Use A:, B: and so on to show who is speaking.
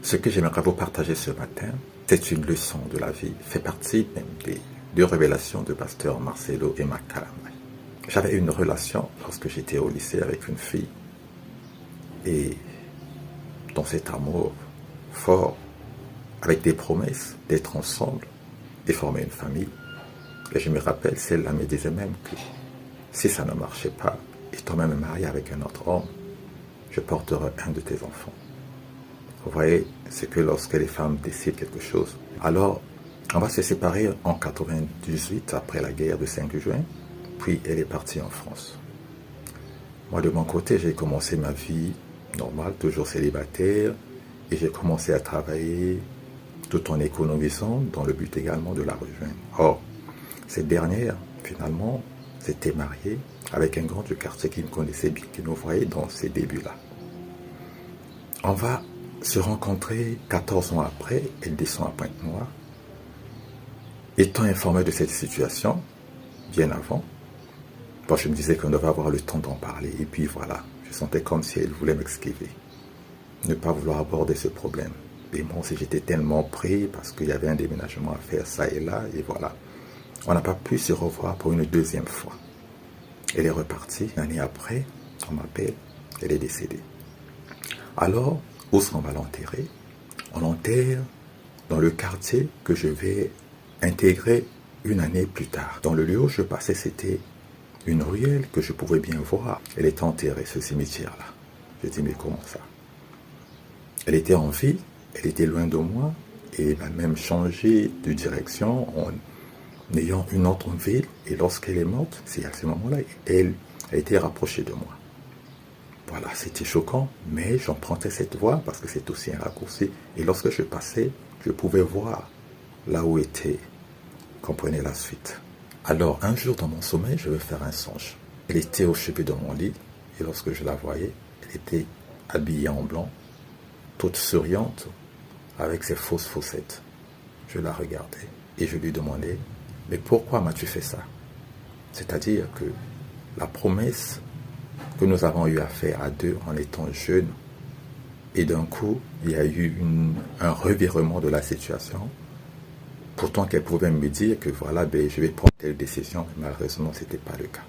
A: Ce que j'aimerais vous partager ce matin, c'est une leçon de la vie, fait partie même des deux révélations de pasteur Marcelo et Macalamay. J'avais une relation lorsque j'étais au lycée avec une fille et dans cet amour fort, avec des promesses d'être ensemble et former une famille. Et je me rappelle, celle-là me disait même que si ça ne marchait pas, étant même marié avec un autre homme, je porterai un de tes enfants. Vous voyez, c'est que lorsque les femmes décident quelque chose. Alors, on va se séparer en 98, après la guerre de 5 juin, puis elle est partie en France. Moi, de mon côté, j'ai commencé ma vie normale, toujours célibataire, et j'ai commencé à travailler tout en économisant, dans le but également de la rejoindre. Or, cette dernière, finalement, s'était mariée avec un grand du quartier qui me connaissait bien, qui nous voyait dans ces débuts-là. On va se rencontrer 14 ans après, elle descend à Pointe-Noire. Étant informé de cette situation, bien avant, bon, je me disais qu'on devait avoir le temps d'en parler. Et puis voilà, je sentais comme si elle voulait m'esquiver. Ne pas vouloir aborder ce problème. Et moi aussi, j'étais tellement pris parce qu'il y avait un déménagement à faire, ça et là, et voilà. On n'a pas pu se revoir pour une deuxième fois. Elle est repartie, l'année après, on m'appelle, elle est décédée. Alors, où est-ce qu'on va l'enterrer? On l'enterre dans le quartier que je vais intégrer une année plus tard. Dans le lieu où je passais, c'était une ruelle que je pouvais bien voir. Elle était enterrée, ce cimetière-là. Je dis, mais comment ça? Elle était en vie, elle était loin de moi, et elle a même changé de direction en ayant une autre ville. Et lorsqu'elle est morte, c'est à ce moment-là, elle a été rapprochée de moi. Voilà, c'était choquant, mais j'empruntais cette voie parce que c'est aussi un raccourci. Et lorsque je passais, je pouvais voir là où était. Comprenez la suite. Alors, un jour dans mon sommeil, je vais faire un songe. Elle était au chevet de mon lit, et lorsque je la voyais, elle était habillée en blanc, toute souriante, avec ses fausses faussettes. Je la regardais et je lui demandais, mais pourquoi m'as-tu fait ça? C'est-à-dire que la promesse que nous avons eu à faire à deux en étant jeunes, et d'un coup, il y a eu un revirement de la situation. Pourtant qu'elle pouvait me dire que voilà, ben, je vais prendre telle décision, mais malheureusement, ce n'était pas le cas.